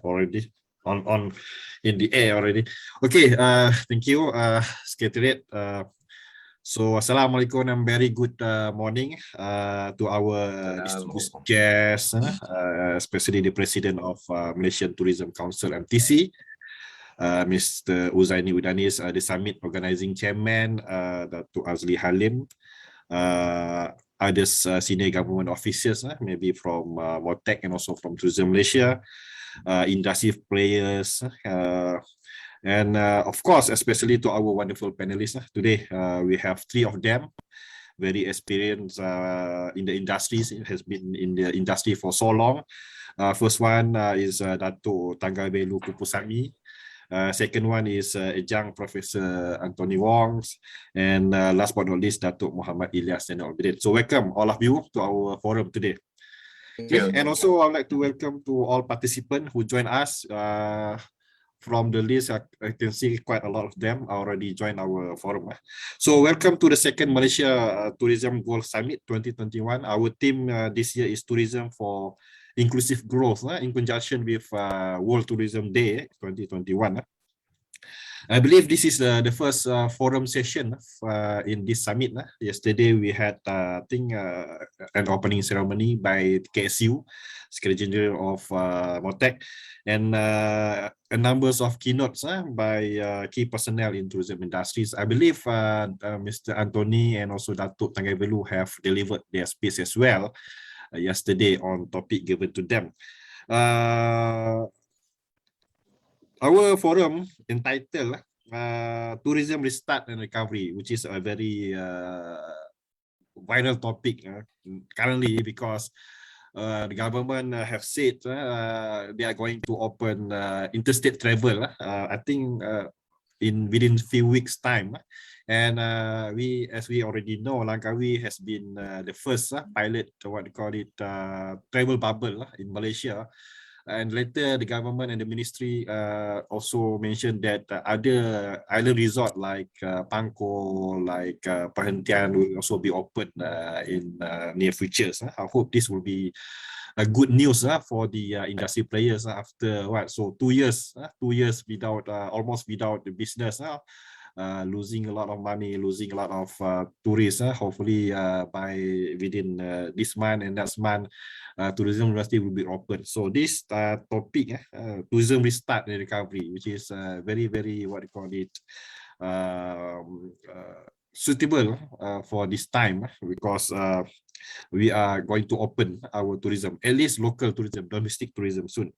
already on in the air already. Okay, thank you, Secretariat. So Assalamualaikum and very good morning to our distinguished guests, especially the President of Malaysian Tourism Council MTC, Mr. Uzaini Udanis, the Summit Organizing Chairman, Datuk Azli Halim, others senior government officers, maybe from Moderator and also from Tourism Malaysia, industry players, and of course, especially to our wonderful panelists. Today, we have 3 of them, very experienced in the industries. It has been in the industry for so long. First one is Dato Thanggavellu Kupusami. Second one is young Professor Anthony Wong, and last but not least, Datuk Muhammad Ilyas and Moderator. So welcome all of you to our forum today. Okay, and also I would like to welcome to all participants who join us. From the list, I can see quite a lot of them already joined our forum. So welcome to the second Malaysia Tourism Gold Summit 2021. Our theme this year is Tourism for Inclusive Growth in conjunction with World Tourism Day 2021. I believe this is the first forum session in this summit. Yesterday we had, I think, an opening ceremony by KSU, Secretary General of Moderator, and a numbers of keynotes by key personnel in tourism industries. I believe Mr. Anthony and also Datuk Thanggavellu have delivered their speech as well yesterday on topic given to them. Our forum entitled Tourism Restart and Recovery, which is a very vital topic currently, because the government have said they are going to open interstate travel. I think within few weeks time, and as we already know, Langkawi has been the first pilot, what they call it, travel bubble in Malaysia. And later the government and the ministry also mentioned that other island resort like Pangkor, like Perhentian will also be open in near futures. I hope this will be a good news for the industry players after what, so 2 years, 2 years without almost without the business, losing a lot of money, losing a lot of tourists. Hopefully by within this month and next month, tourism industry will be open. So this topic, tourism restart and recovery, which is very, very, what do you call it, suitable for this time, because we are going to open our tourism, at least local tourism, domestic tourism soon.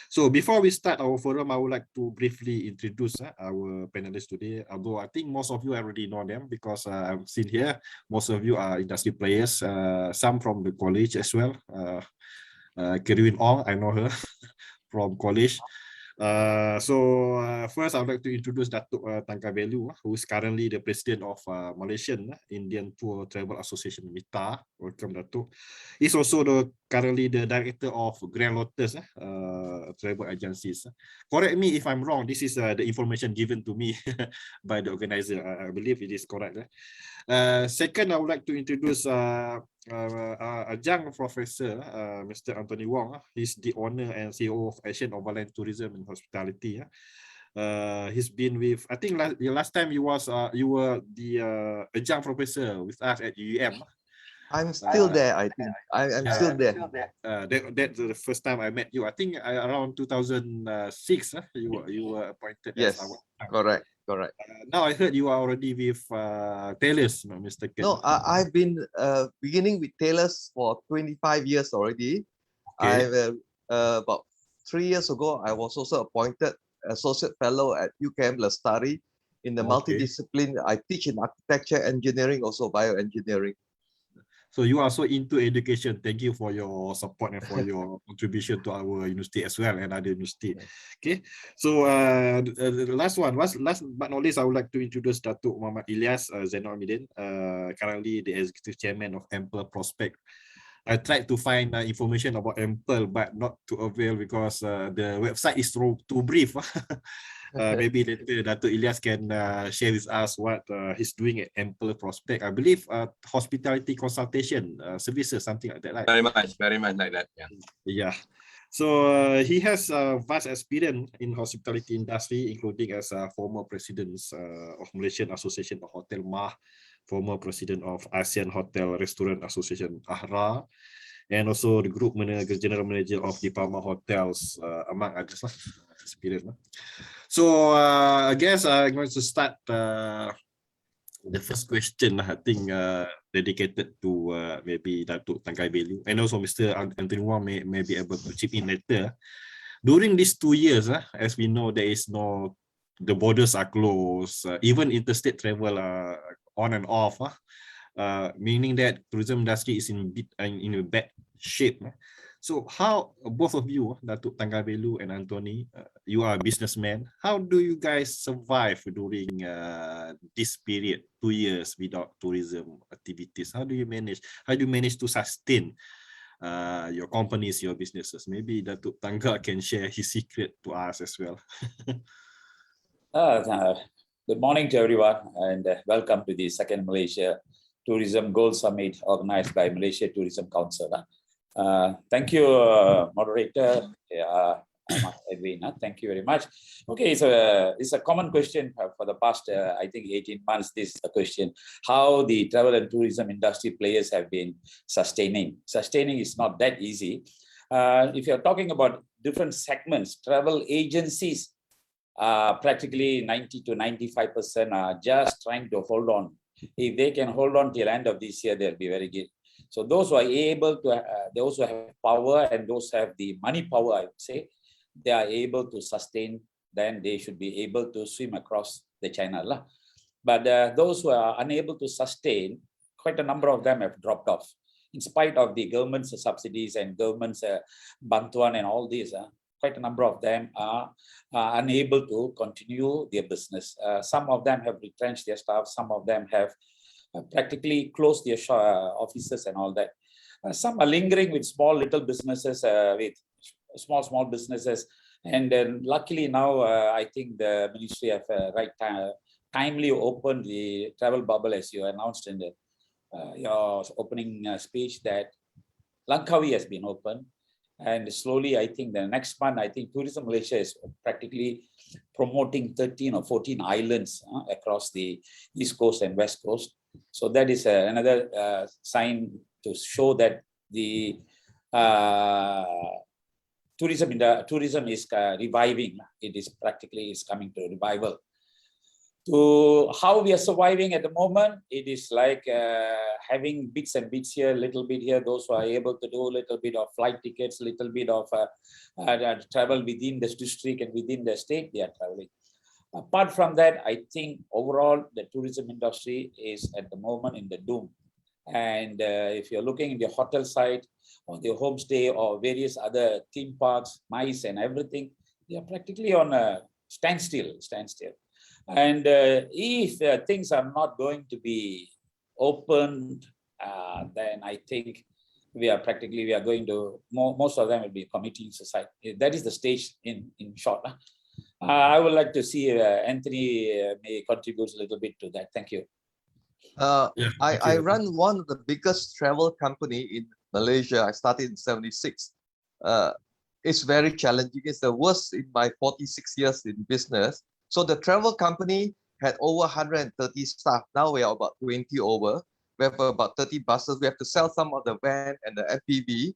So before we start our forum, I would like to briefly introduce our panelists today, although I think most of you already know them, because I've seen here, most of you are industry players, some from the college as well. Edwin, I know her from college. First, I would like to introduce Datuk Thanggavellu, who is currently the president of Malaysian Indian Tour Travel Association, MITTA. Welcome, Datuk. He's also currently the director of Grand Lotus travel agencies. Correct me if I'm wrong. This is the information given to me by the organizer. I believe it is correct. Second, I would like to introduce a young professor, Mr. Anthony Wong. He's the owner and CEO of Asian Overland Tourism and Hospitality. He's been with, I think last time you were the young professor with us at UM. I'm still there. I think I'm still there. That's the first time I met you. I think around 2006. You were appointed. Yes, as our, correct. Now I heard you are already with Taylor's, Mr. Ken. No, I've been beginning with Taylor's for 25 years already. Okay. I've about 3 years ago, I was also appointed associate fellow at UKM Lestari in the multidiscipline. I teach in architecture, engineering, also bioengineering. So you are so into education. Thank you for your support and for your contribution to our university as well and other university. Okay. So the last but not least, I would like to introduce Datuk Muhammad Ilyas Zainal Abidin, currently the executive chairman of Ample Prospect. I tried to find information about Ample, but not to avail because the website is too brief. Maybe later Dato' Ilyas can share with us what he's doing at Ample Prospect. I believe hospitality consultation services, something like that, right? Very much like that. Yeah. Yeah. So he has vast experience in hospitality industry, including as a former president of Malaysian Association of Hotel MAH, former president of ASEAN Hotel Restaurant Association AHRA, and also the group manager, general manager of the Palma Hotels, among others. Experience. So I guess I'm going to start the first question, I think, dedicated to maybe Datuk Thanggavellu, and also Mr. Anthony Wong may be able to chip in later. During these 2 years, as we know, the borders are closed, even interstate travel on and off, meaning that tourism industry is in a bad shape. So how, both of you, Datuk Thanggavellu and Anthony, you are a businessman. How do you guys survive during this period, 2 years without tourism activities? How do you manage? How do you manage to sustain your companies, your businesses? Maybe Datuk Thangga can share his secret to us as well. Good morning to everyone, and welcome to the second Malaysia Tourism Gold Summit organized by Malaysia Tourism Council. Thank you, moderator, Edwin. Thank you very much. Okay, so it's a common question for the past, I think, 18 months. This question: how the travel and tourism industry players have been sustaining. Sustaining is not that easy. If you're talking about different segments, travel agencies, practically 90 to 95% are just trying to hold on. If they can hold on till end of this year, they'll be very good. So those who are able to, those who have power and those who have the money power, I would say, they are able to sustain, then they should be able to swim across the channel. But those who are unable to sustain, quite a number of them have dropped off. In spite of the government's subsidies and government's bantuan and all this, quite a number of them are unable to continue their business. Some of them have retrenched their staff, some of them have practically closed their offices and all that. Some are lingering with small little businesses, with small businesses, and then luckily now I think the ministry have timely opened the travel bubble, as you announced in the your opening speech, that Langkawi has been opened, and slowly I think the next month I think Tourism Malaysia is practically promoting 13 or 14 islands across the East Coast and West Coast. So that is another sign to show that the tourism is reviving. It is practically coming to revival. To how we are surviving at the moment, it is like having bits and bits here, little bit here. Those who are able to do a little bit of flight tickets, little bit of travel within this district and within the state, they are traveling. Apart from that, I think overall the tourism industry is at the moment in the doom. And if you're looking in the hotel side or the homestay or various other theme parks, MICE and everything, they are practically on a standstill. And if things are not going to be opened, then I think we are going to, most of them will be committing suicide. That is the stage in short. I would like to see Anthony may contribute a little bit to that. Thank you. I run one of the biggest travel company in Malaysia. I started in '76. It's very challenging. It's the worst in my 46 years in business. So the travel company had over 130 staff. Now we are about 20 over. We have about 30 buses. We have to sell some of the van and the FPV.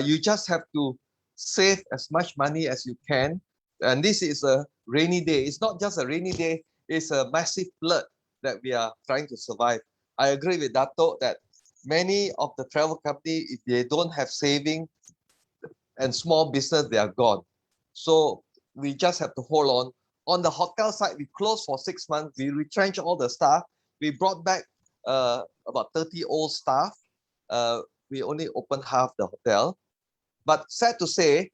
You just have to save as much money as you can. And this is a rainy day. It's not just a rainy day. It's a massive flood that we are trying to survive. I agree with Dato that many of the travel company, if they don't have saving and small business, they are gone. So we just have to hold on. On the hotel side, we closed for 6 months. We retrenched all the staff. We brought back about 30 old staff. We only opened half the hotel. But sad to say,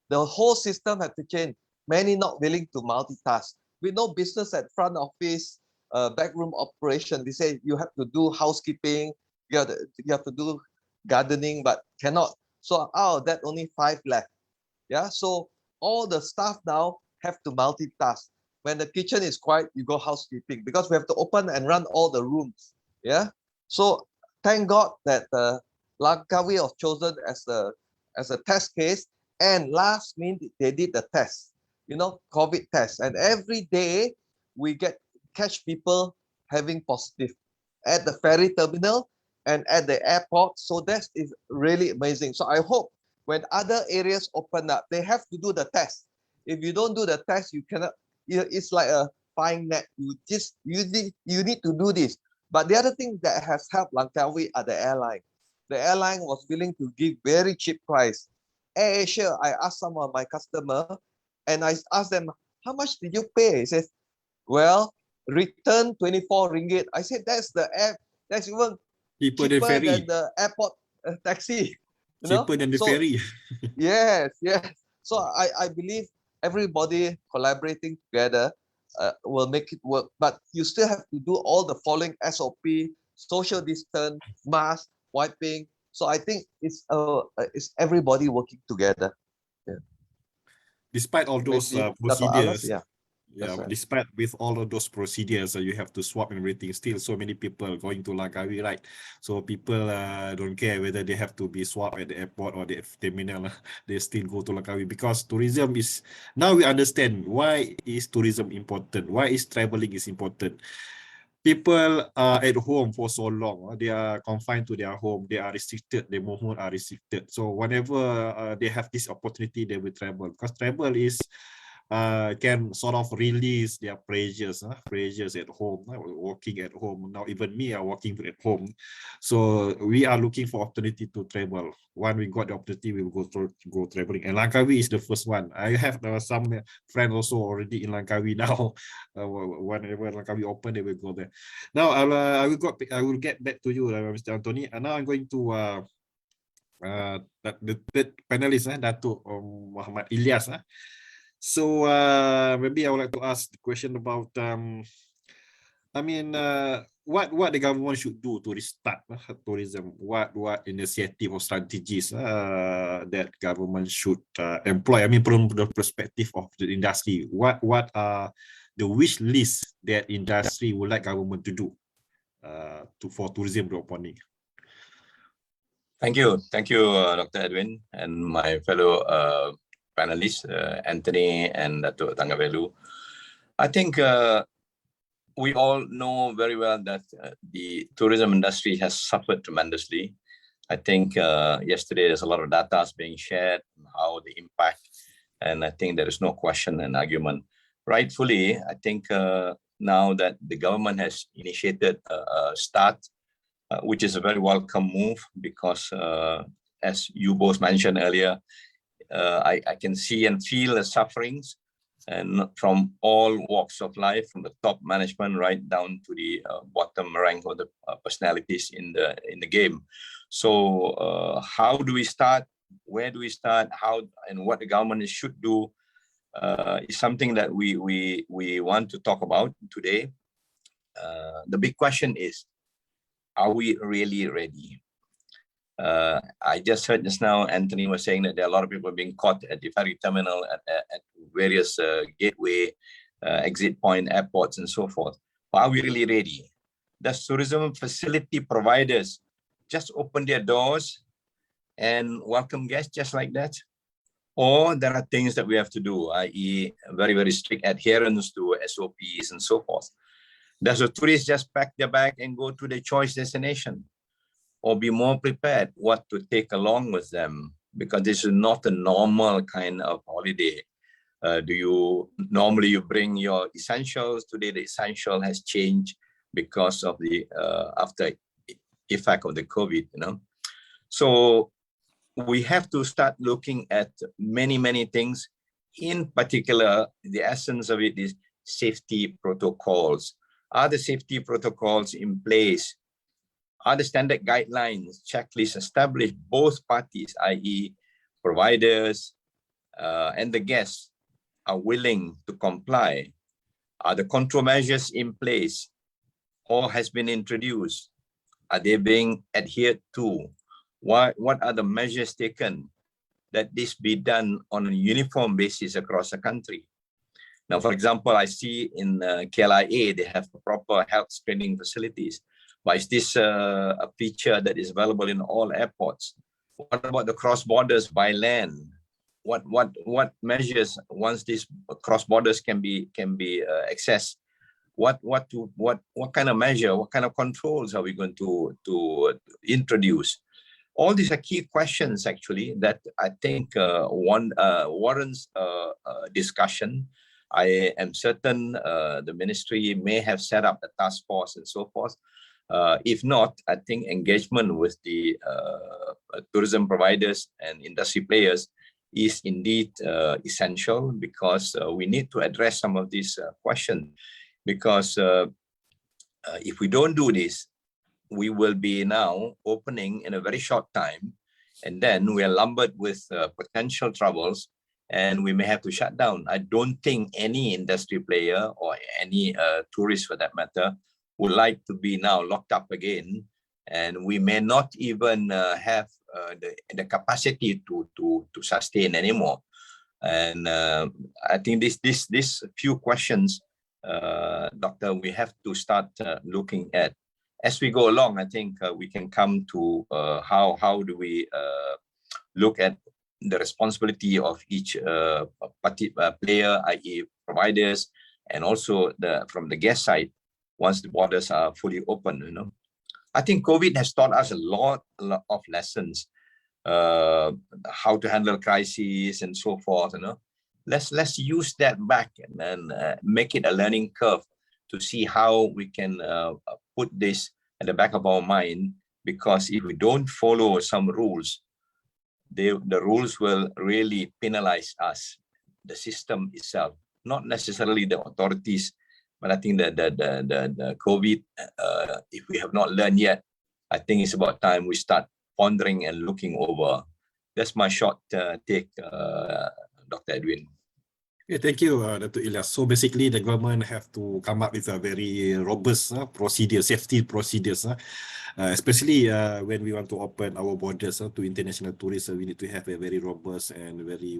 the whole system had to change. Many not willing to multitask. We know business at front office, backroom operation. We say you have to do housekeeping, you have to do gardening, but cannot. So out of that, only 5 left. Yeah. So all the staff now have to multitask. When the kitchen is quiet, you go housekeeping because we have to open and run all the rooms. Yeah. So thank God that Langkawi was chosen as a test case, And last minute, they did the test, COVID test. And every day we catch people having positive at the ferry terminal and at the airport. So that is really amazing. So I hope when other areas open up, they have to do the test. If you don't do the test, you cannot, it's like a fine net. You need to do this. But the other thing that has helped Langkawi are the airline. The airline was willing to give very cheap price. Air Asia, I asked some of my customer, and I asked them, how much did you pay? He says, well, return 24 ringgit. I said, that's even cheaper than the airport taxi. Cheaper than the ferry. Yes. So I believe everybody collaborating together will make it work. But you still have to do all the following SOP, social distance, mask, wiping. So I think it's everybody working together. Yeah. Despite all those procedures, right. Despite with all of those procedures, you have to swap and everything. Still, so many people going to Langkawi, right? So people don't care whether they have to be swapped at the airport or the terminal. They still go to Langkawi because tourism is. Now we understand why is tourism important. Why is traveling is important. People are at home for so long. They are confined to their home. They are restricted. Their movement are restricted. So whenever they have this opportunity, they will travel because travel is can sort of release their pressures at home, working at home. Now even me are working at home. So we are looking for opportunity to travel. When we got the opportunity, we will go traveling. And Langkawi is the first one. I have some friends also already in Langkawi now. Whenever Langkawi open, they will go there. Now I will get back to you, Mr. Anthony. And now I'm going to the third panelist, Dato Muhammad Ilyas. So maybe I would like to ask the question about what the government should do to restart tourism. What initiative or strategies that government should employ? I mean, from the perspective of the industry, what are the wish list that industry would like government to do for tourism reopening? Thank you, Dr. Edwin and my fellow panelists, Anthony and Dato Thanggavellu. I think we all know very well that the tourism industry has suffered tremendously. I think yesterday there's a lot of data being shared on how the impact, and I think there is no question and argument. Rightfully, I think now that the government has initiated a start, which is a very welcome move because as you both mentioned earlier, I can see and feel the sufferings and from all walks of life, from the top management right down to the bottom rank of the personalities in the game. So how do we start? Where do we start? How and what the government should do is something that we want to talk about today. The big question is, are we really ready? I just heard just now, Anthony was saying that there are a lot of people being caught at the ferry terminal, at various gateway, exit point, airports, and so forth. But are we really ready? Does tourism facility providers just open their doors and welcome guests just like that? Or there are things that we have to do, i.e. very, very strict adherence to SOPs and so forth. Does a tourist just pack their bag and go to their choice destination? Or be more prepared what to take along with them? Because this is not a normal kind of holiday. Normally you bring your essentials. Today the essential has changed because of the after effect of the COVID, So we have to start looking at many, many things. In particular, the essence of it is safety protocols. Are the safety protocols in place? Are the standard guidelines, checklists established both parties, i.e. providers and the guests are willing to comply? Are the control measures in place or has been introduced? Are they being adhered to? What are the measures taken that this be done on a uniform basis across the country? Now, for example, I see in KLIA, they have proper health screening facilities. But is this a feature that is available in all airports? What about the cross borders by land? what measures once these cross borders can be accessed? What kind of measure? What kind of controls are we going to introduce? All these are key questions actually that I think warrants discussion. I am certain the ministry may have set up a task force and so forth. If not, I think engagement with the tourism providers and industry players is indeed essential, because we need to address some of these questions. Because if we don't do this, we will be now opening in a very short time, and then we are lumbered with potential troubles, and we may have to shut down. I don't think any industry player or any tourist for that matter would like to be now locked up again, and we may not even have the capacity to sustain anymore. And I think this few questions, Doctor, we have to start looking at as we go along. I think we can come to how do we look at the responsibility of each player, i.e. providers, and also from the guest side once the borders are fully open. I think COVID has taught us a lot of lessons, how to handle crises and so forth. Let's use that back and then make it a learning curve to see how we can put this at the back of our mind. Because if we don't follow some rules, the rules will really penalize us, the system itself, not necessarily the authorities. But I think that the COVID, if we have not learned yet, I think it's about time we start pondering and looking over. That's my short take, Dr. Edwin. Yeah, thank you, Dato' Ilyas. So basically, the government have to come up with a very robust safety procedures, especially when we want to open our borders to international tourists. We need to have a very robust and very,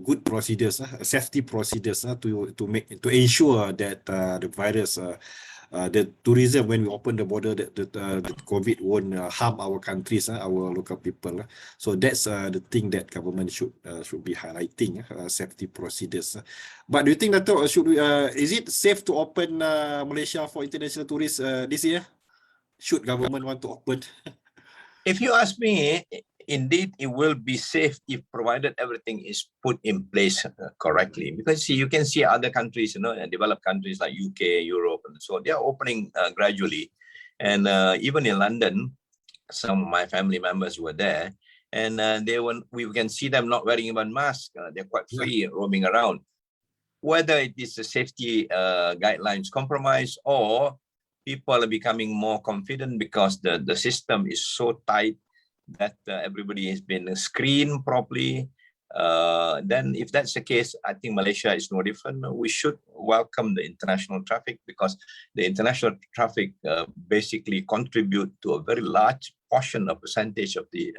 good procedures, safety procedures to ensure that the virus, the tourism, when we open the border, that the COVID won't harm our countries, our local people. So that's the thing that government should be highlighting, safety procedures. But do you think that is it safe to open Malaysia for international tourists this year? Should government want to open? If you ask me, indeed, it will be safe if provided everything is put in place correctly. Because you can see other countries, developed countries like UK, Europe, and so on, they are opening gradually. And even in London, some of my family members were there, and we can see them not wearing even masks. They're quite free roaming around. Whether it is the safety guidelines compromise, or people are becoming more confident because the system is so tight that everybody has been screened properly, then if that's the case, I think Malaysia is no different. We should welcome the international traffic, because the international traffic basically contribute to a very large portion of percentage of the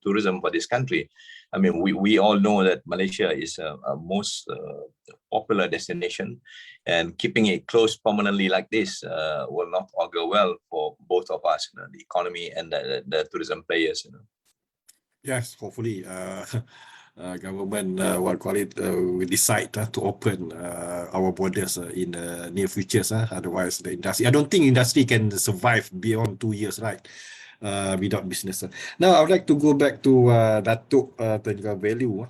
tourism for this country. I mean, we all know that Malaysia is a most popular destination, and keeping it closed permanently like this will not augur well for both of us, the economy and the tourism players. Yes, hopefully government will decide to open our borders in the near futures. Otherwise, the industry, I don't think industry can survive beyond 2 years, right? Without business. Now, I would like to go back to Datuk Thanggavellu.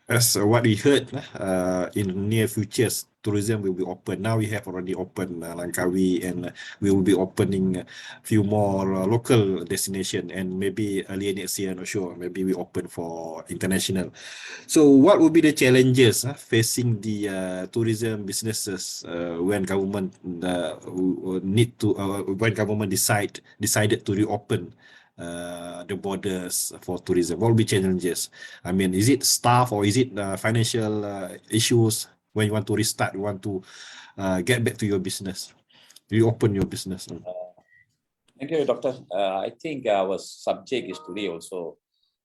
As what we heard, in near futures, tourism will be open. Now we have already opened Langkawi, and we will be opening a few more local destinations, and maybe earlier next year, not sure, maybe we open for international. So what would be the challenges facing the tourism businesses when government when government decided to reopen the borders for tourism? What will be challenges? I mean, is it staff, or is it financial issues when you want to restart, you want to get back to your business, reopen your business? Thank you, Doctor. I think our subject is today also,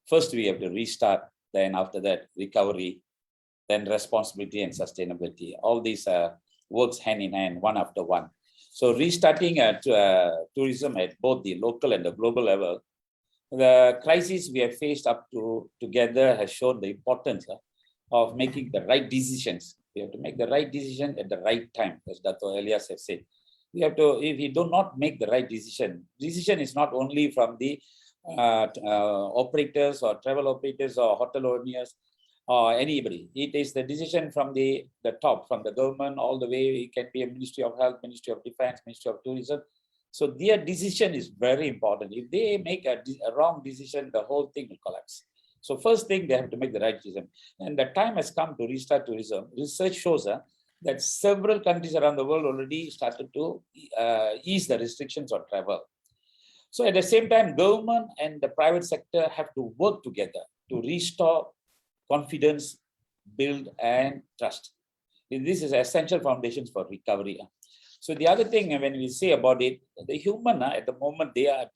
first we have to restart, then after that recovery, then responsibility and sustainability. All these works hand in hand, one after one. So restarting tourism at both the local and the global level, The crisis we have faced up to together has shown the importance of making the right decisions. We have to make the right decision at the right time, as Dato Ilyas have said. We have to, if we do not make the right decision is not only from the operators or travel operators or hotel owners or anybody. It is the decision from the top, from the government all the way. It can be a Ministry of Health, Ministry of Defense, Ministry of Tourism. So their decision is very important. If they make a wrong decision, the whole thing will collapse. So first thing, they have to make the right decision. And the time has come to restart tourism. Research shows that several countries around the world already started to ease the restrictions on travel. So at the same time, government and the private sector have to work together to restore confidence, build and trust. This is essential foundations for recovery. So the other thing, when we say about it, the human at the moment, they have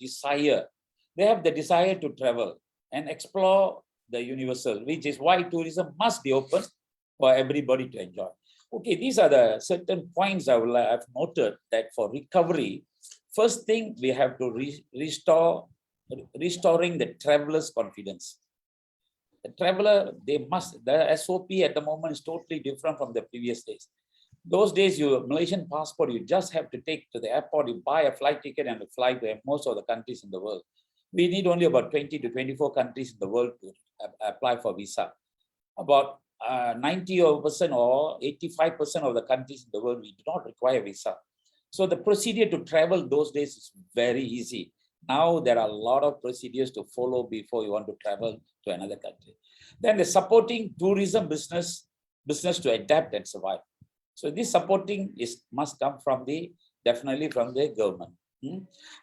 the desire to travel and explore the universal, which is why tourism must be open for everybody to enjoy. Okay, these are the certain points I will have noted that for recovery, first thing we have to restoring the traveler's confidence. The traveler, the SOP at the moment is totally different from the previous days. Those days, your Malaysian passport, you just have to take to the airport, you buy a flight ticket and fly to most of the countries in the world. We need only about 20 to 24 countries in the world to apply for visa. About 90% or 85% of the countries in the world, we do not require visa. So the procedure to travel those days is very easy. Now there are a lot of procedures to follow before you want to travel to another country. Then the supporting tourism business to adapt and survive. So this supporting must come from definitely from the government.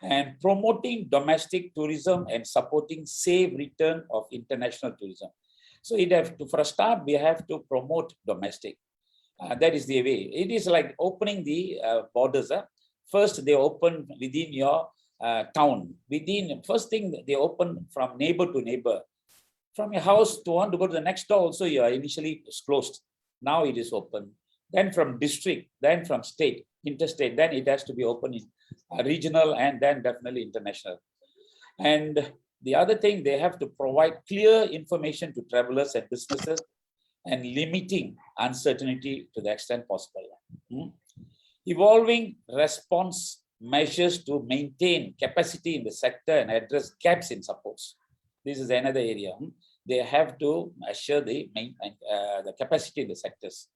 And promoting domestic tourism and supporting safe return of international tourism. So for a start, we have to promote domestic. That is the way. It is like opening the borders. First, they open within your town. First thing, they open from neighbor to neighbor. From your house to want to go to the next door also, you are initially closed. Now it is open. Then from district, then from state, interstate, then it has to be open in regional and then definitely international. And the other thing, they have to provide clear information to travelers and businesses and limiting uncertainty to the extent possible. Evolving response measures to maintain capacity in the sector and address gaps in supports. This is another area. They have to assure the capacity in the sectors.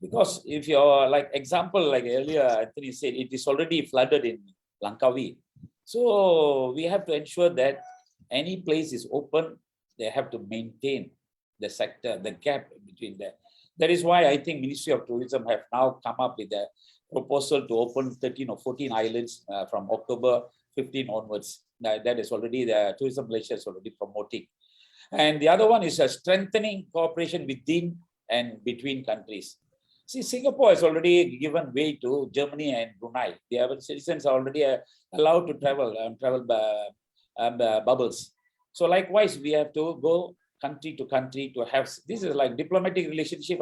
Because if you're like earlier, Anthony said, it is already flooded in Langkawi. So we have to ensure that any place is open, they have to maintain the sector, the gap between them. That is why I think Ministry of Tourism have now come up with a proposal to open 13 or 14 islands from October 15 onwards. That is already the Tourism Malaysia is already promoting. And the other one is strengthening cooperation within and between countries. See, Singapore has already given way to Germany and Brunei. Their citizens are already allowed to travel and travel bubbles. So likewise, we have to go country to country to have, this is like diplomatic relationship.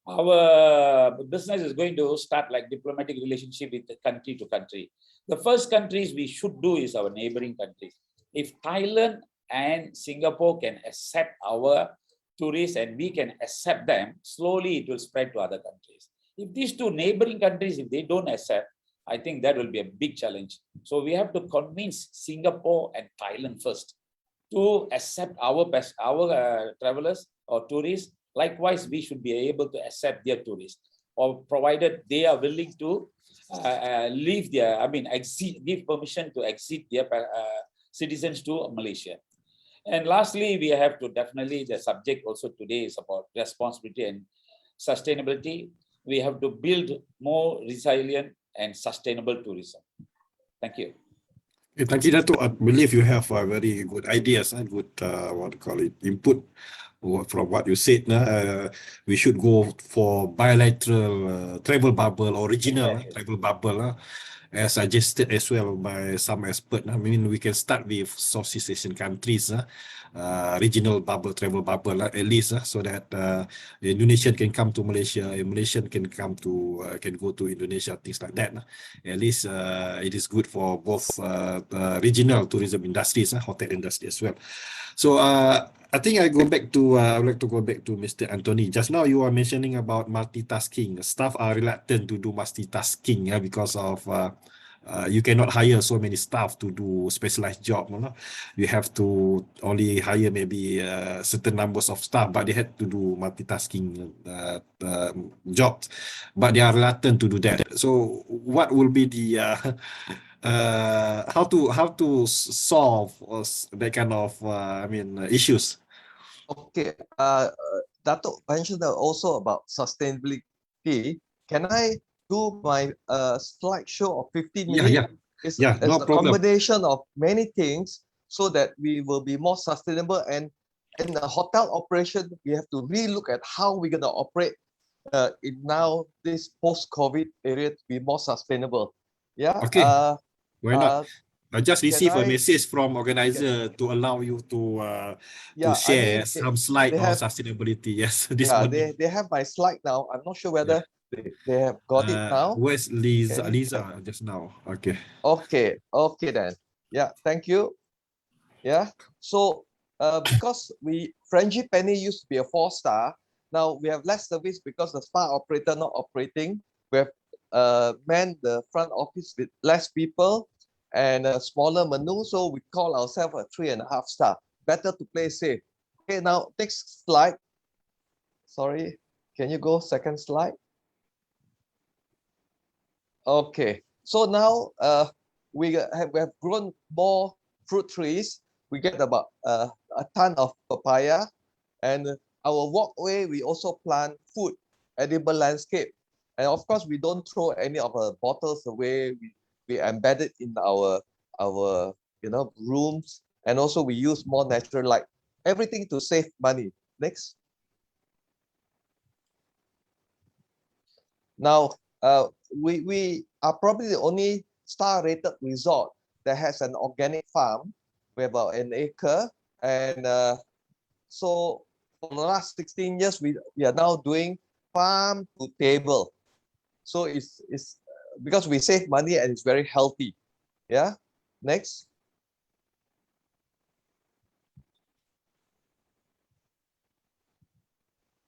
Our business is going to start like diplomatic relationship with the country to country. The first countries we should do is our neighboring countries. If Thailand and Singapore can accept our tourists and we can accept them, slowly it will spread to other countries. If these two neighboring countries, if they don't accept, I think that will be a big challenge. So we have to convince Singapore and Thailand first to accept our travelers or tourists. Likewise, we should be able to accept their tourists, or provided they are willing to give permission to exit their citizens to Malaysia. And lastly, we have to definitely, the subject also today is about responsibility and sustainability. We have to build more resilient and sustainable tourism. Thank you. Okay, thank you, Dato. I believe you have very good ideas and good input from what you said. We should go for bilateral travel bubble or regional travel bubble. as suggested as well by some expert. I mean, we can start with Southeast Asian countries, regional bubble, travel bubble, at least, so that Indonesian can come to Malaysia, and Malaysian can come to can go to Indonesia, things like that. At least it is good for both regional tourism industries, hotel industry as well. So I think I go back to I would like to go back to Mr. Anthony. Just now you are mentioning about multitasking. Staff are reluctant to do multitasking because of you cannot hire so many staff to do specialized job. You have to only hire maybe certain numbers of staff, but they had to do multitasking jobs. But they are reluctant to do that. So what will be the how to solve that kind of issues? Okay, Dato mentioned also about sustainability. Can I do my slideshow of 15 minutes? It's No a problem. combination of many things so that we will be more sustainable. And in the hotel operation, we have to relook at how we're going to operate in now this post-COVID period to be more sustainable. Yeah. Okay. Why not? I just can received a I- message from organizer to allow you to Yeah, I share mean, some slide they on have- sustainability. Yes, this Yeah, morning. they have my slide now. I'm not sure whether they have got it now. Where's Lisa? Okay. Lisa just now. Okay. Okay then. Yeah, thank you. Yeah. So because Frangipani used to be a 4-star, now we have less service because the spa operator not operating. We have manned the front office with less people and a smaller menu. So we call ourselves a 3.5 star. Better to play safe. Okay, now next slide. Sorry, can you go second slide? Okay, so now we have grown more fruit trees. We get about a ton of papaya, and our walkway we also plant food, edible landscape, and of course we don't throw any of the bottles away. We embed it in our rooms, and also we use more natural light. Everything to save money. Next. Now, we are probably the only star-rated resort that has an organic farm. We have about an acre, and so for the last 16 years, we are now doing farm to table. So it's because we save money and it's very healthy. Yeah. Next.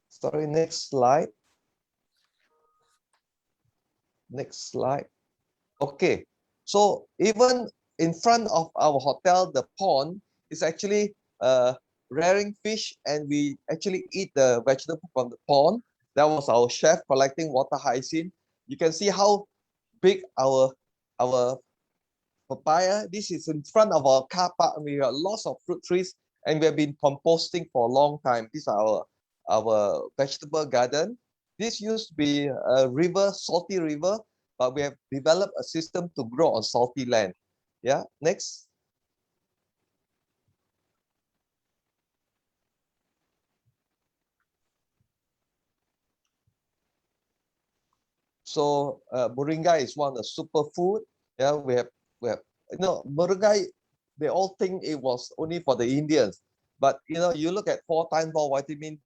Sorry. Next slide. Next slide. Okay, so even in front of our hotel, the pond is actually rearing fish, and we actually eat the vegetable from the pond. That was our chef collecting water hyacinth. You can see how big our papaya. This is in front of our car park. We have lots of fruit trees, and we have been composting for a long time. This is our vegetable garden. This used to be a river, salty river, but we have developed a system to grow on salty land. Yeah, next. So moringa is one of the superfood. Yeah, we have moringa. They all think it was only for the Indians, but you look at 4 times more vitamin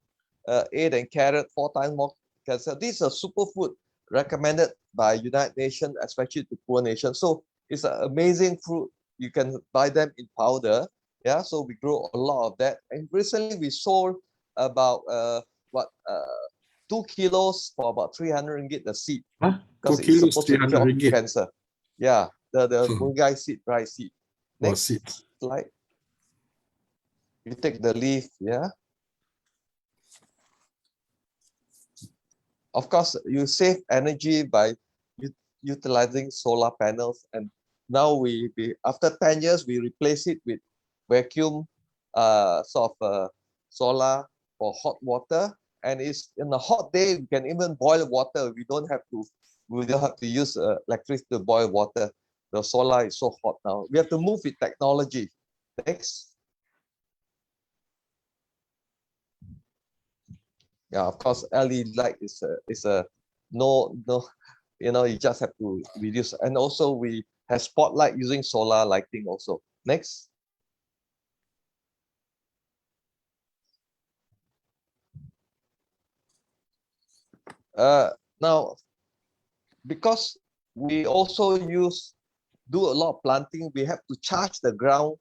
A than carrot, 4 times more cancer. This is a superfood recommended by United Nations, especially to poor nations. So it's an amazing fruit. You can buy them in powder. Yeah, so we grow a lot of that. And recently we sold about 2 kilos for about 300 ringgit the seed. Huh? 2 Because it's kilos, supposed to 300 cure ringgit. cancer. Yeah, the moringa seed, rice seed. Next slide. You take the leaf, yeah. Of course, you save energy by utilizing solar panels, and now we after 10 years we replace it with vacuum solar for hot water, and it's in a hot day we can even boil water. We don't have to use electricity to boil water. The solar is so hot now. We have to move with technology. Next. Yeah, of course, LED light is a no you know, you just have to reduce. And also we have spotlight using solar lighting also. Next. Now, because we also do a lot of planting, we have to charge the ground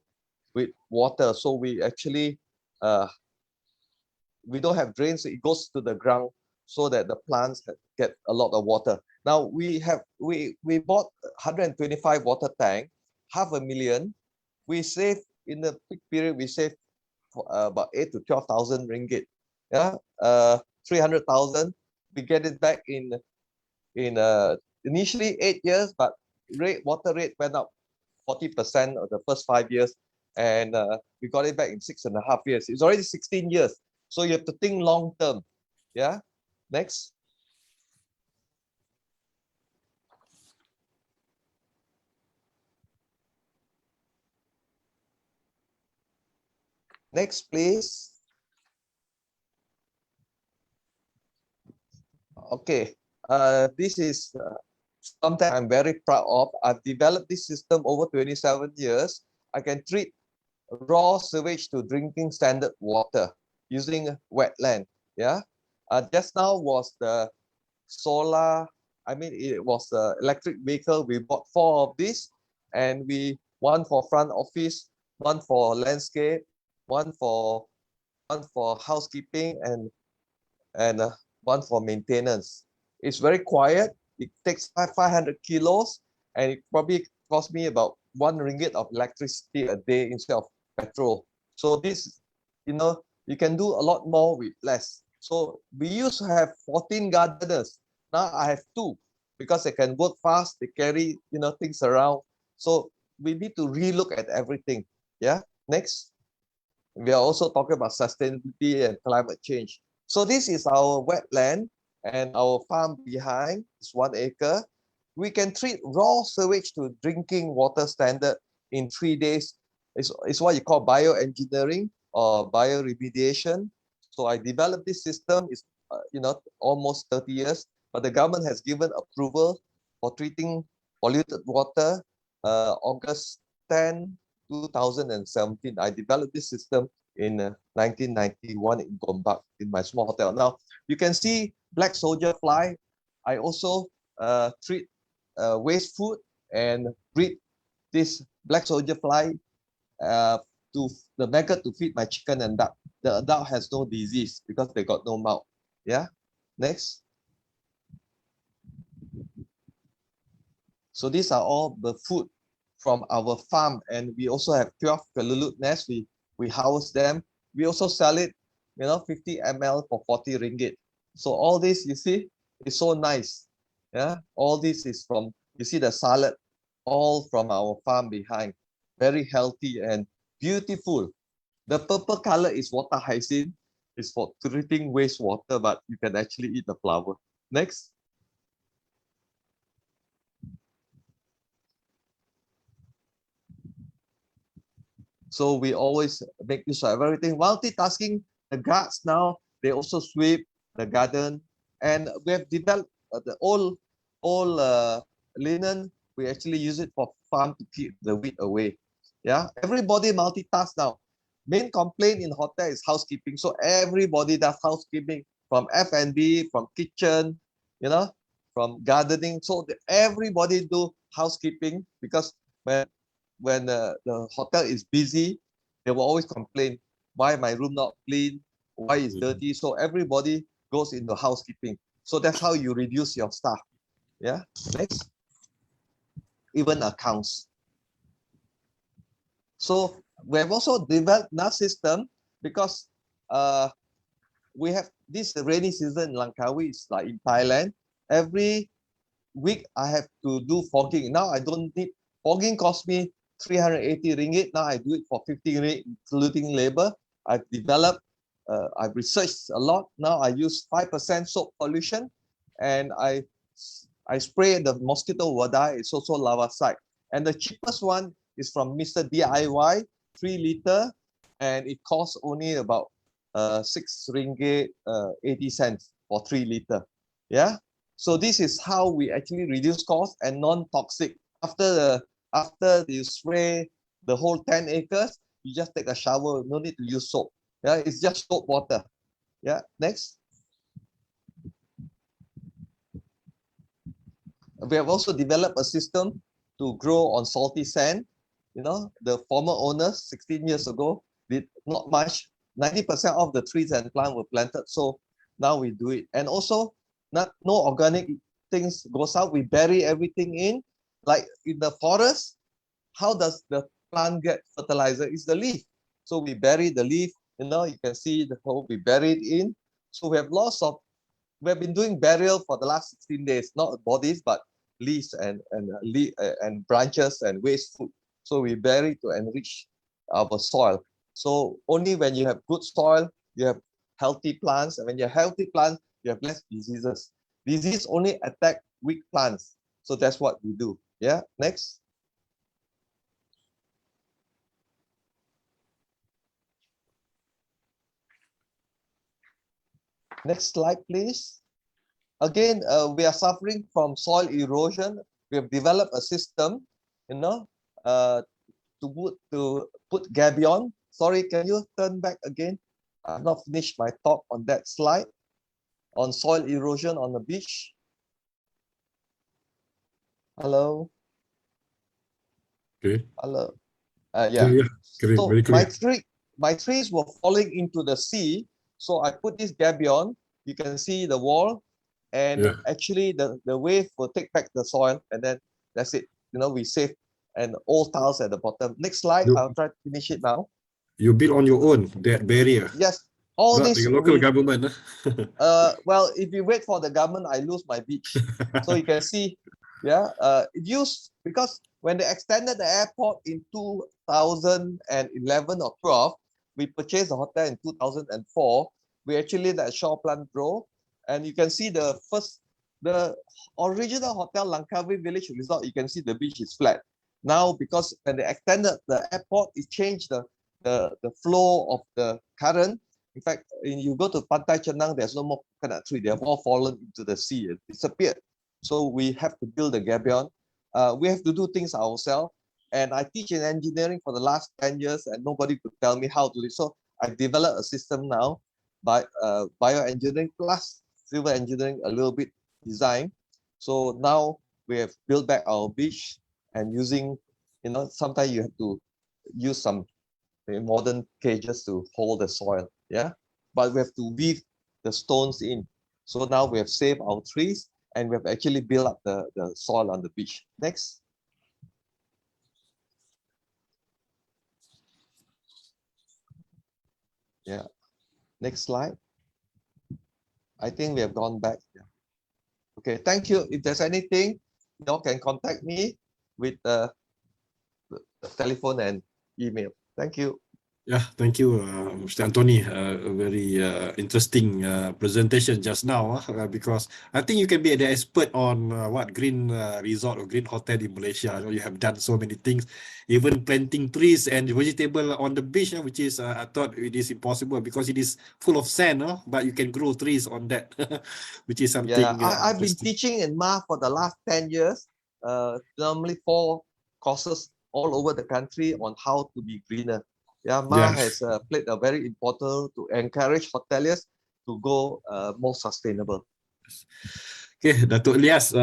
with water. So we actually, we don't have drains, so it goes to the ground so that the plants get a lot of water. Now we bought 125 water tank, 500,000. We save in the peak period, we save about 8 to 12,000 ringgit. Yeah, 300,000. We get it back in initially 8 years, but water rate went up 40% of the first 5 years, and we got it back in 6.5 years. It's already 16 years. So you have to think long term. Yeah. Next. Next, please. Okay. This is something I'm very proud of. I've developed this system over 27 years. I can treat raw sewage to drinking standard water using wetland. Yeah. Just now was the solar. I mean, it was the electric vehicle. We bought 4 of these, and one for front office, one for landscape, one for housekeeping, and one for maintenance. It's very quiet. It takes 500 kilos, and it probably cost me about 1 ringgit of electricity a day instead of petrol. So this, you know, you can do a lot more with less. So we used to have 14 gardeners. Now I have 2 because they can work fast. They carry, you know, things around. So we need to relook at everything. Yeah. Next. We are also talking about sustainability and climate change. So this is our wetland, and our farm behind is 1 acre. We can treat raw sewage to drinking water standard in 3 days. It's what you call bioengineering or bioremediation. So I developed this system. It's you know, almost 30 years, but the government has given approval for treating polluted water August 10, 2017. I developed this system in 1991 in Gombak in my small hotel. Now you can see black soldier fly. I also treat waste food and breed this black soldier fly to the maggot to feed my chicken and duck. The duck has no disease because they got no mouth. Yeah. Next. So these are all the food from our farm, and we also have 12 Kalulut nests. We house them. We also sell it, you know, 50 ml for 40 ringgit. So all this, you see, is so nice. Yeah, all this is from, you see the salad, all from our farm behind. Very healthy and beautiful. The purple color is water hyacinth. It's for treating wastewater, but you can actually eat the flower. Next. So we always make use of everything. Multitasking, the guards now, they also sweep the garden. And we have developed the old linen. We actually use it for farm to keep the weed away. Yeah, everybody multitask now. Main complaint in hotel is housekeeping. So everybody does housekeeping, from F&B, from kitchen, you know, from gardening. So everybody do housekeeping, because when the hotel is busy, they will always complain, why my room not clean, why it's dirty. So everybody goes into housekeeping. So that's how you reduce your staff. Yeah. Next. Even accounts. So we have also developed another system, because we have this rainy season in Langkawi. It's like in Thailand. Every week I have to do fogging. Now I don't need fogging. Cost me 380 ringgit. Now I do it for 50 ringgit, including labor. I've developed, I've researched a lot. Now I use 5% soap pollution, and I spray the mosquito wada. It's also larvicide. And the cheapest one is from Mr. DIY, 3 liter, and it costs only about 6 ringgit 80 cents for 3 liter. Yeah. So this is how we actually reduce cost and non-toxic. After you spray the whole 10 acres, you just take a shower, no need to use soap. Yeah, it's just soap water. Yeah, next. We have also developed a system to grow on salty sand. You know, the former owners 16 years ago did not much. 90% of the trees and plants were planted. So now we do it. And also, no organic things goes out. We bury everything in. Like in the forest, how does the plant get fertilizer? It's the leaf. So we bury the leaf. You know, you can see the hole we buried in. So we have we have been doing burial for the last 16 days, not bodies, but leaves and branches and waste food. So we bury to enrich our soil. So only when you have good soil, you have healthy plants. And when you have healthy plants, you have less diseases. Disease only attack weak plants. So that's what we do. Yeah, next. Next slide, please. Again, we are suffering from soil erosion. We have developed a system, you know, to put gabion. Sorry, can you turn back again? I've not finished my talk on that slide on soil erosion on the beach. Hello. Okay. Hello. Yeah. Correct. So Very clear. my trees were falling into the sea. So I put this gabion. You can see the wall, and actually the wave will take back the soil, and then that's it. You know, we save and all tiles at the bottom. Next slide. I'll try to finish it now. You build on your own that barrier. Yes. All Not this the local government. well, if you wait for the government, I lose my beach. So you can see, yeah, it used because when they extended the airport in 2011 or 12, we purchased the hotel in 2004. We actually let shore plant grow, and you can see the original hotel Langkawi Village Resort. You can see the beach is flat. Now, because when they extended the airport, it changed the flow of the current. In fact, when you go to Pantai Chenang, there's no more coconut tree. They have all fallen into the sea and disappeared. So we have to build a gabion. We have to do things ourselves. And I teach in engineering for the last 10 years, and nobody could tell me how to do it. So I developed a system now by bioengineering plus civil engineering, a little bit design. So now we have built back our beach and using, you know, sometimes you have to use some modern cages to hold the soil. Yeah, but we have to weave the stones in. So now we have saved our trees and we have actually built up the soil on the beach. Next. Yeah. Next slide. I think we have gone back. Yeah. Okay, thank you. If there's anything, you all can contact me with the telephone and email. Thank you. Yeah, thank you, Mr. Anthony. A very interesting presentation just now, because I think you can be the expert on what green resort or green hotel in Malaysia. I know you have done so many things, even planting trees and vegetable on the beach, which is I thought it is impossible because it is full of sand, but you can grow trees on that, which is something. Yeah, I've been teaching in MA for the last 10 years. Normally 4 courses all over the country on how to be greener. Yeah, MA has played a very important to encourage hoteliers to go more sustainable. Okay, Datuk Ilyas,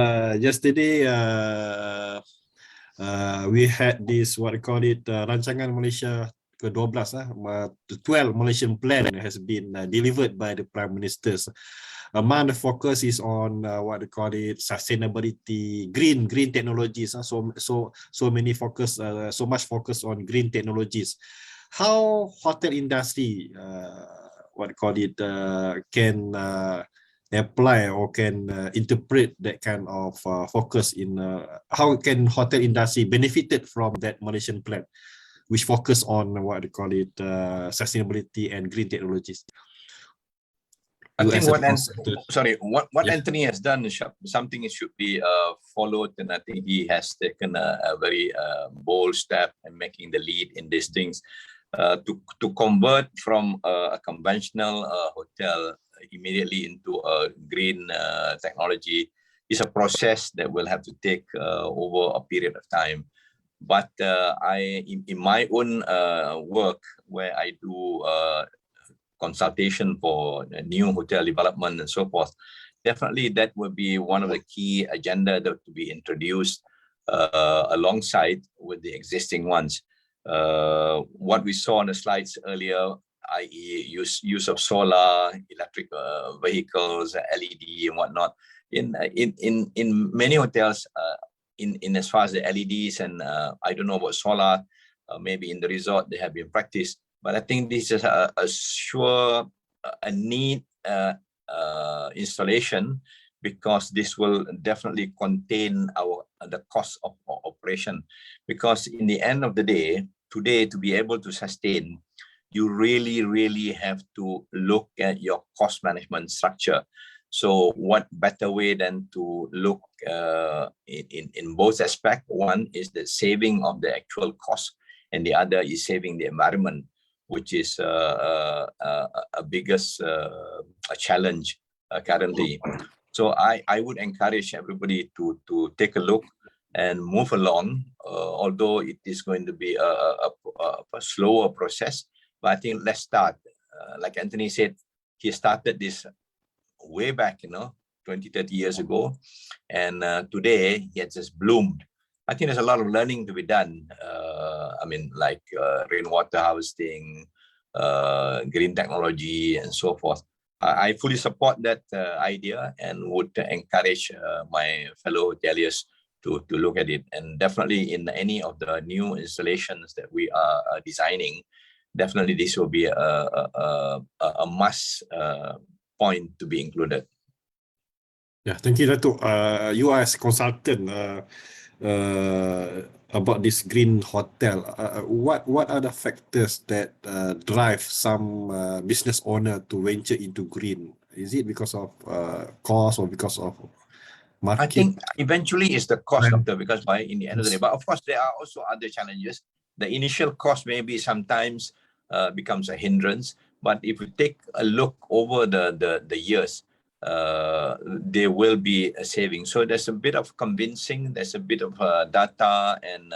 yesterday we had this, what I call it, Rancangan Malaysia ke-12, the 12 Malaysian plan has been delivered by the Prime Ministers. Among the focus is on what they call it, sustainability, green technologies. So many focus, so much focus on green technologies. How hotel industry, what they call it, can apply or can interpret that kind of focus in how can hotel industry benefited from that Malaysian plan, which focus on what they call it, sustainability and green technologies. I think what Anthony has done is something it should be followed, and I think he has taken a very bold step in making the lead in these things to convert from a conventional hotel immediately into a green technology it's a process that will have to take over a period of time. But in my own work, where I do consultation for new hotel development and so forth, definitely that will be one of the key agenda that to be introduced alongside with the existing ones. What we saw on the slides earlier, i.e. use of solar, electric vehicles, LED and whatnot. In many hotels, in as far as the LEDs and I don't know about solar, maybe in the resort they have been practiced, but I think this is a need installation, because this will definitely contain the cost of operation. Because in the end of the day, today, to be able to sustain, you really have to look at your cost management structure. So what better way than to look in both aspects? One is the saving of the actual cost, and the other is saving the environment, which is a biggest challenge currently. So I would encourage everybody to take a look and move along, although it is going to be a slower process. But I think let's start. Like Anthony said, he started this way back, 20, 30 years ago. And today, it has just bloomed. I think there's a lot of learning to be done. Like rainwater harvesting, green technology, and so forth. I fully support that idea and would encourage my fellow hoteliers to look at it. And definitely in any of the new installations that we are designing, definitely this will be a must point to be included. Yeah, thank you, Dato. You as consultant about this green hotel, what are the factors that drive some business owner to venture into green? Is it because of cost or because of market? I think eventually it's the cost of the, because in the end of the day, but of course there are also other challenges. The initial cost maybe sometimes becomes a hindrance, but if we take a look over the years, there will be a saving. So there's a bit of convincing, there's a bit of data and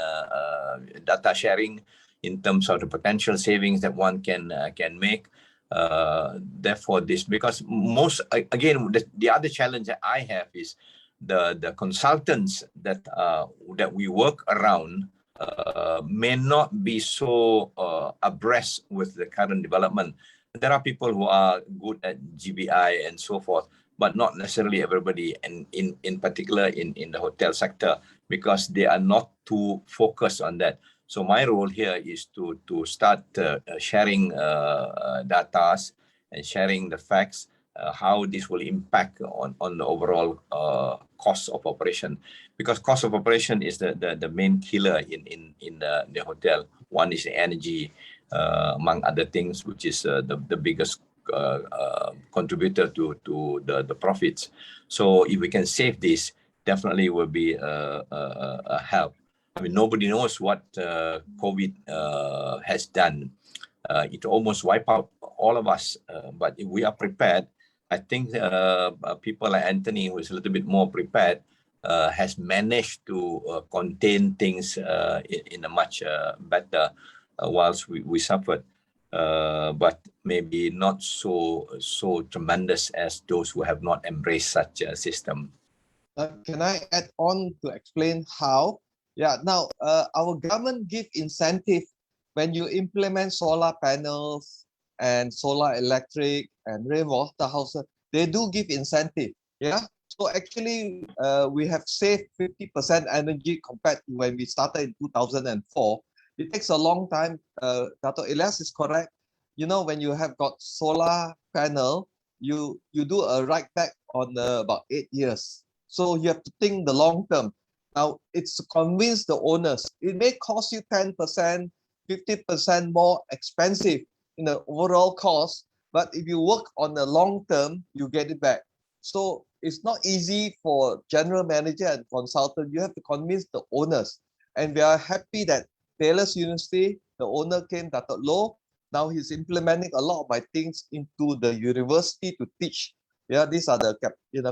data sharing in terms of the potential savings that one can make. Therefore, this, because most, again, the other challenge that I have is the consultants that we work around may not be so abreast with the current development. There are people who are good at GBI and so forth, but not necessarily everybody, and in particular in the hotel sector, because they are not too focused on that. So my role here is to start sharing data and sharing the facts, how this will impact on the overall cost of operation, because cost of operation is the main killer in the hotel. One is the energy, among other things, which is the biggest contributor to the profits. So if we can save this, definitely will be a help. I mean, nobody knows what COVID has done. It almost wiped out all of us. But if we are prepared, I think people like Anthony, who is a little bit more prepared, has managed to contain things in a much better, whilst we suffered. But maybe not so tremendous as those who have not embraced such a system. Can I add on to explain how? Yeah, now our government give incentive when you implement solar panels and solar electric and rainwater houses. They do give incentive. Yeah, so actually we have saved 50% energy compared to when we started in 2004. It takes a long time. Dato Ilyas is correct. You know, when you have got solar panel, you do a write back on about 8 years. So you have to think the long term. Now, it's to convince the owners. It may cost you 10%, 50% more expensive in the overall cost, but if you work on the long term, you get it back. So it's not easy for general manager and consultant. You have to convince the owners. And we are happy that Panellist University, the owner came, Dato. Now he's implementing a lot of my things into the university to teach Yeah, these are the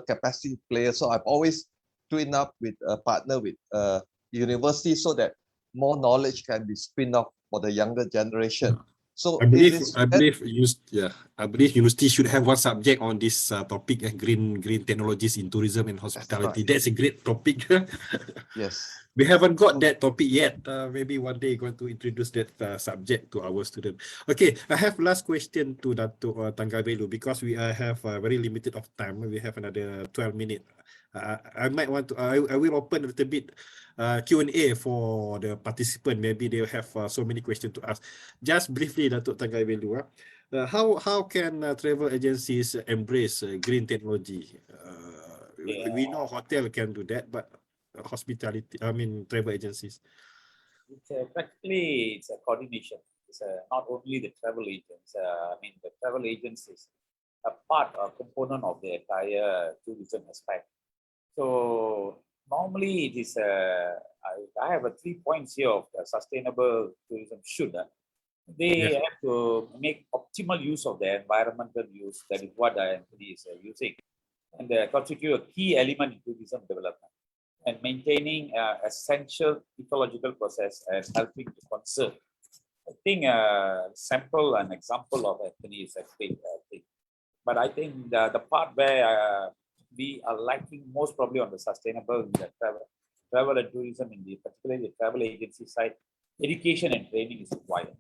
capacity players. So I've always twin up with a partner with university so that more knowledge can be spin off for the younger generation. So I it believe is I believe I believe university should have one subject on this topic, green technologies in tourism and hospitality. right. That's a great topic. Yes. We haven't got that topic yet. Maybe one day going to introduce that subject to our student. Okay, I have last question to Dato Thanggavellu because we have very limited of time. We have another 12 minutes. I might want to. I will open a little bit Q&A for the participant. Maybe they have so many questions to ask. Just briefly, Dato Thanggavellu, how can travel agencies embrace green technology? We know hotel can do that, but hospitality, I mean travel agencies. It's practically it's a coordination. It's not only the travel agents. I mean the travel agencies are part or component of the entire tourism aspect. So normally it is I have 3 points here of sustainable tourism should. They have to make optimal use of the environmental use. That is what Anthony is using, and they constitute a key element in tourism development and maintaining essential ecological process and helping to conserve. I think sample and example of Anthony is explained. But I think the part where we are lacking most probably on the sustainable in the travel and tourism, in the particularly the travel agency side, education and training is required.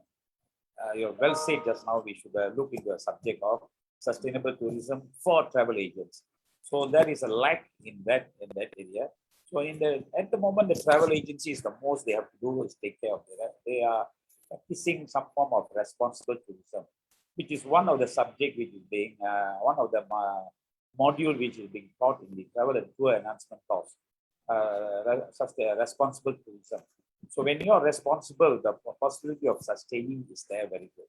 You're well said just now. We should look into a subject of sustainable tourism for travel agents. So there is a lack in that area. So at the moment, the travel agency is the most they have to do is take care of it. They are practicing some form of responsible tourism, which is one of the subject which is being one of the module which is being taught in the travel and tour enhancement course. Responsible tourism. So when you are responsible, the possibility of sustaining is there very good.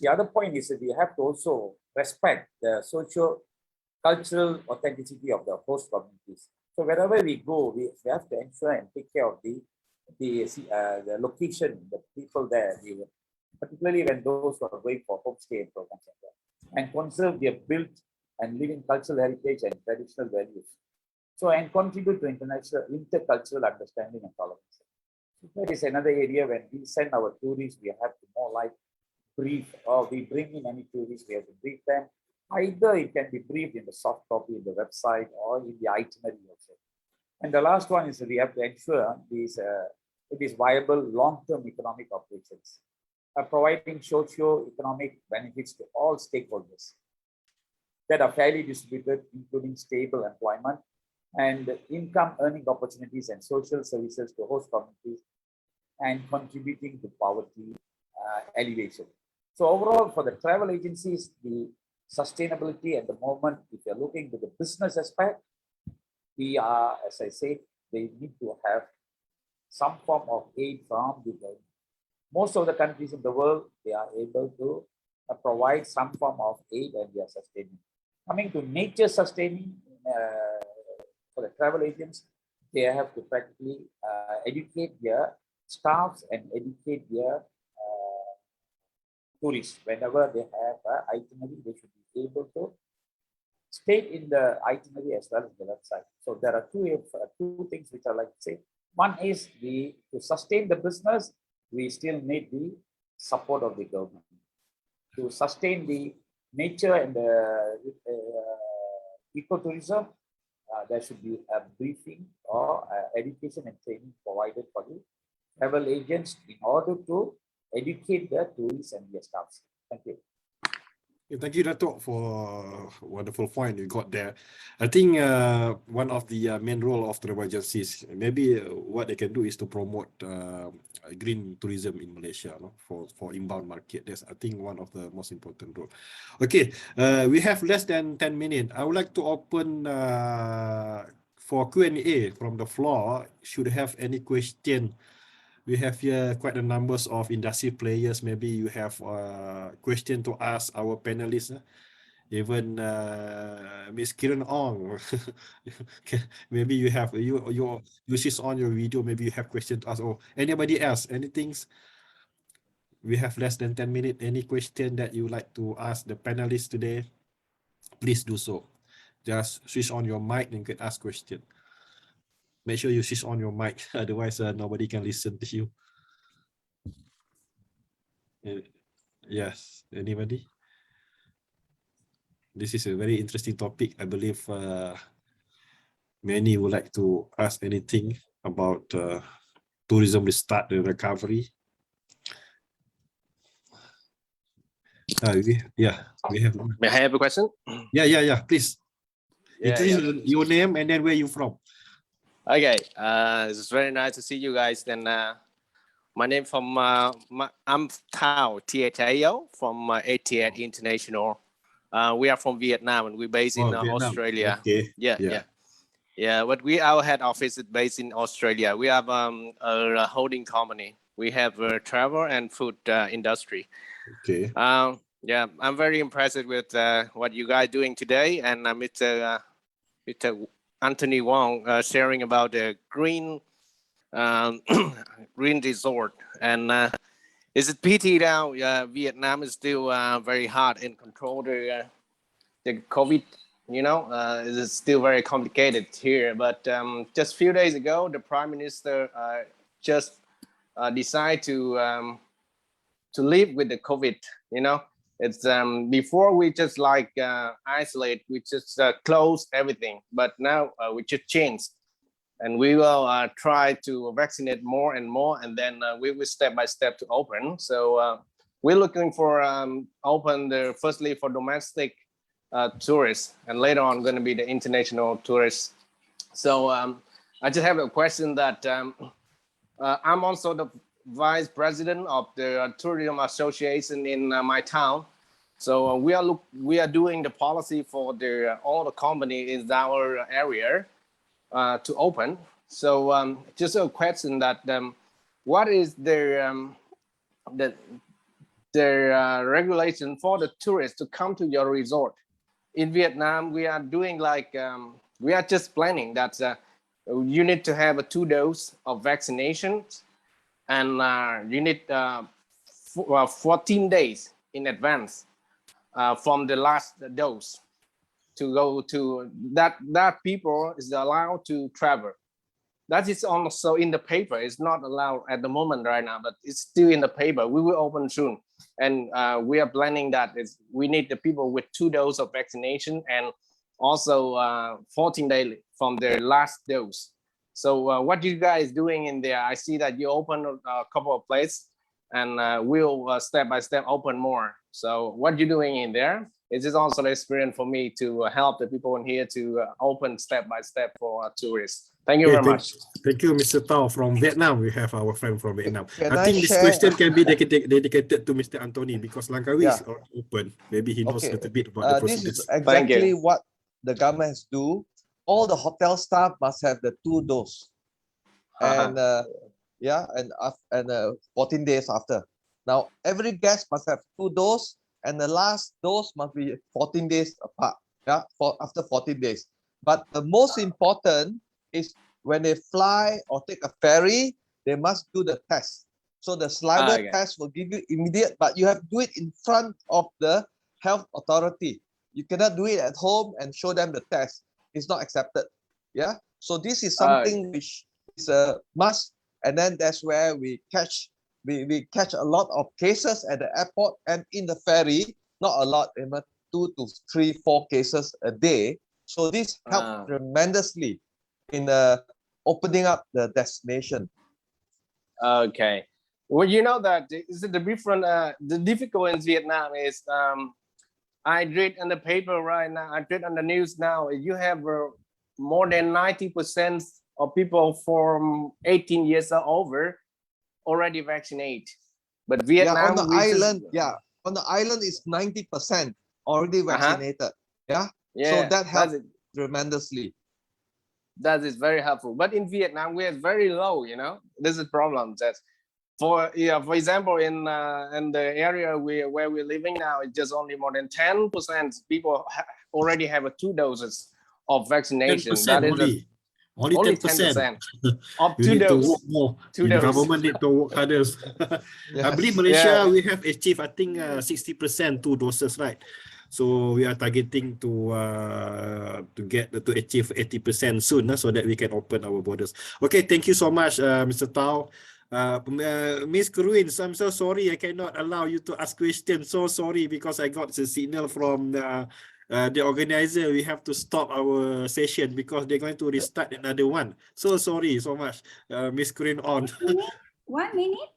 The other point is that we have to also respect the socio-cultural authenticity of the host communities. So wherever we go, we have to ensure and take care of the location, the people there, particularly when those who are going for homestay and programs, and conserve their built and living cultural heritage and traditional values. So and contribute to intercultural understanding and tolerance. That is another area when we send our tourists, we have to more like brief, or we bring in any tourists, we have to brief them. Either it can be briefed in the soft copy in the website or in the itinerary also. And the last one is that we have to ensure it is viable long-term economic operations, providing socio-economic benefits to all stakeholders that are fairly distributed, including stable employment and income earning opportunities and social services to host communities and contributing to poverty elevation. So overall, for the travel agencies, the sustainability at the moment, if you're looking to the business aspect, we are, as I said, they need to have some form of aid from the government. Most of the countries in the world, they are able to provide some form of aid and they are sustaining. Coming to nature sustaining, for the travel agents, they have to practically educate their staffs and educate their tourists. Whenever they have an itinerary, they should be able to state in the itinerary as well as the website. So there are two things which I like to say. One is to sustain the business, we still need the support of the government. To sustain the nature and the ecotourism, there should be a briefing or education and training provided for the travel agents in order to educate the tourists and their staffs. Thank you. Thank you, Dato, for a wonderful point you got there. I think one of the main role of travel agencies, maybe what they can do is to promote green tourism in Malaysia, no? for inbound market. That's, I think, one of the most important role. Okay, we have less than 10 minutes. I would like to open for Q&A from the floor. Should have any question. We have here quite a numbers of industry players. Maybe you have a question to ask our panelists. Even Miss Kiran Ong. Maybe you have you see on your video. Maybe you have question to ask. Or anybody else? Anything? We have less than 10 minutes. Any question that you like to ask the panelists today? Please do so. just switch on your mic and you can ask question. Make sure you switch on your mic, otherwise nobody can listen to you. Yes, anybody? This is a very interesting topic. I believe many would like to ask anything about tourism restart, the recovery. We have. May I have a question? Yeah. Please. Yeah, Introduce your name and then where you from. Okay. It's very nice to see you guys. Then my name I'm Thao Thao from ATN International. We are from Vietnam and we're based in Vietnam. Australia. Okay. Yeah. But our head office is based in Australia. We have a holding company. We have a travel and food industry. Okay. Yeah, I'm very impressed with what you guys doing today, and Mr. Anthony Wong sharing about the green green resort. And is it pity now? Vietnam is still very hard in control the COVID. You know, it's still very complicated here. But just a few days ago, the Prime Minister just decided to live with the COVID. You know. It's before we just like isolate, we just close everything, but now we just change, and we will try to vaccinate more and more, and then we will step by step to open. So we're looking for open firstly for domestic tourists, and later on going to be the international tourists. So I just have a question that I'm also the vice president of the tourism association in my town. So we are doing the policy for all the company in our area to open. So just a question that what is their regulation for the tourists to come to your resort? In Vietnam, we are doing like we are just planning that you need to have a 2 dose of vaccination. And you need 14 days in advance from the last dose to go to that people is allowed to travel. That is also in the paper. It's not allowed at the moment right now, but it's still in the paper. We will open soon. And we are planning that we need the people with 2 doses of vaccination and also 14 days from their last dose. So what you guys doing in there? I see that you open a couple of places and we'll step by step open more. So what you doing in there? It is also an experience for me to help the people in here to open step by step for tourists. Thank you very much. Thank you, Mr. Tao from Vietnam. We have our friend from Vietnam. Can I think this question can be dedicated to Mr. Anthony because Langkawi is open. Maybe he knows a little bit about the procedures. This is exactly what the government has do. All the hotel staff must have the 2 doses, and 14 days after. Now every guest must have 2 doses, and the last dose must be 14 days apart. Yeah, after 14 days. But the most important is when they fly or take a ferry, they must do the test. So the saliva test will give you immediate, but you have to do it in front of the health authority. You cannot do it at home and show them the test. It's not accepted. Yeah. So this is something which is a must. And then that's where we catch a lot of cases at the airport and in the ferry. Not a lot, 2 to 3, 4 cases a day. So this helps tremendously in opening up the destination. Okay. Well, you know that is the different. The difficult in Vietnam is I read in the paper right now. I read on the news now. You have more than 90% of people from 18 years or over already vaccinated. But Vietnam on the island, is 90% already vaccinated. Yeah. So that helps tremendously. That is very helpful. But in Vietnam, we are very low. You know, this is a problem. That for example, in the area where we're living now, it's just only more than 10% people already have 2 doses of vaccination. That is only 10% of 2 doses. The government need to work harder. I believe Malaysia we have achieved 60% 2 doses, right? So we are targeting to achieve 80% soon, so that we can open our borders. Okay, thank you so much, Mr. Tao. Miss Kuruin, so I'm so sorry I cannot allow you to ask questions. So sorry, because I got the signal from the organizer. We have to stop our session because they're going to restart another one. So sorry so much, Miss Kuruin on. 1 minute?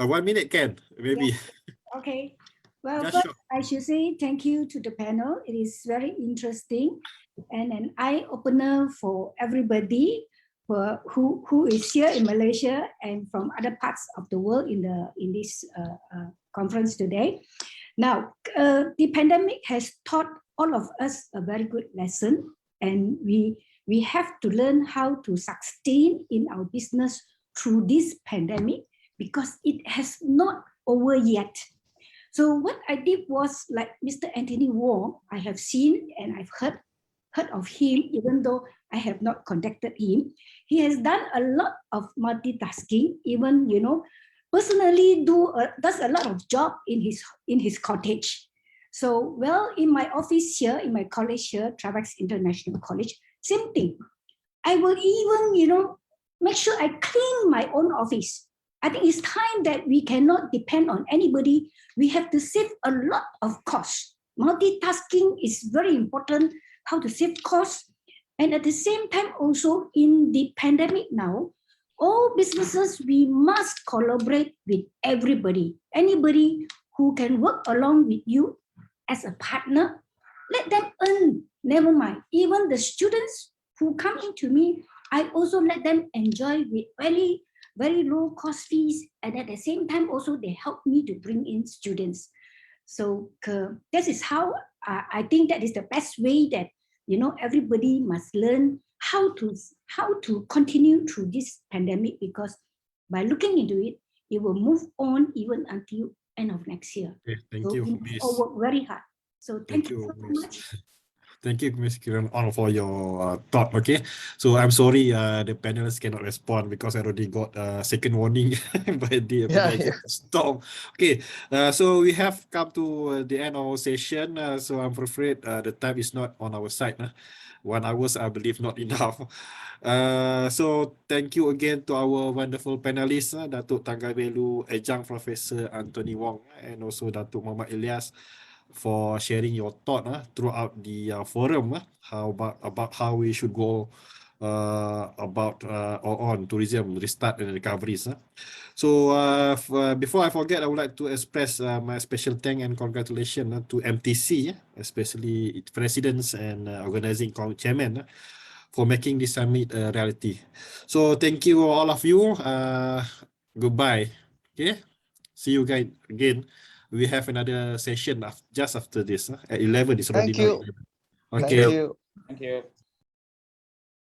1 minute can, maybe. Yeah. Okay. Well, Just first, short. I should say thank you to the panel. It is very interesting and an eye-opener for everybody who is here in Malaysia and from other parts of the world in this conference today. Now, the pandemic has taught all of us a very good lesson, and we have to learn how to sustain in our business through this pandemic because it has not over yet. So what I did was, like Mr. Anthony Wong, I have seen and I've heard of him, even though I have not contacted him. He has done a lot of multitasking, even, personally does a lot of job in his cottage. So, well, in my office here, in my college here, Travex International College, same thing. I will even, make sure I clean my own office. I think it's time that we cannot depend on anybody. We have to save a lot of costs. Multitasking is very important, how to save costs. And at the same time, also in the pandemic now, all businesses, we must collaborate with everybody. Anybody who can work along with you as a partner, let them earn, never mind. Even the students who come into me, I also let them enjoy with very, very low cost fees. And at the same time, also they help me to bring in students. So this is how I think that is the best way that, everybody must learn how to continue through this pandemic, because by looking into it, it will move on even until end of next year. Okay, thank so you, we Miss. all work very hard. So thank you so Miss. much. Thank you, Ms. Kiran, on for your thought. Okay, so I'm sorry, the panelists cannot respond because I already got second warning by the stop. Okay, so we have come to the end of our session. So I'm afraid the time is not on our side. 1 hour, I believe, not enough. So thank you again to our wonderful panelists, Datuk Thanggavellu, Adjunct Professor Anthony Wong, and also Datuk Mohd Ilyas, for sharing your thought throughout the forum about how we should go about on tourism restart and recoveries. So before I forget, I would like to express my special thanks and congratulations to MTC, especially its presidents and organizing chairman, for making this summit a reality. So thank you all of you. Goodbye. Okay, see you guys again. We have another session just after this at 11. It's already Thank you. now 11. Okay. Thank you. Thank you.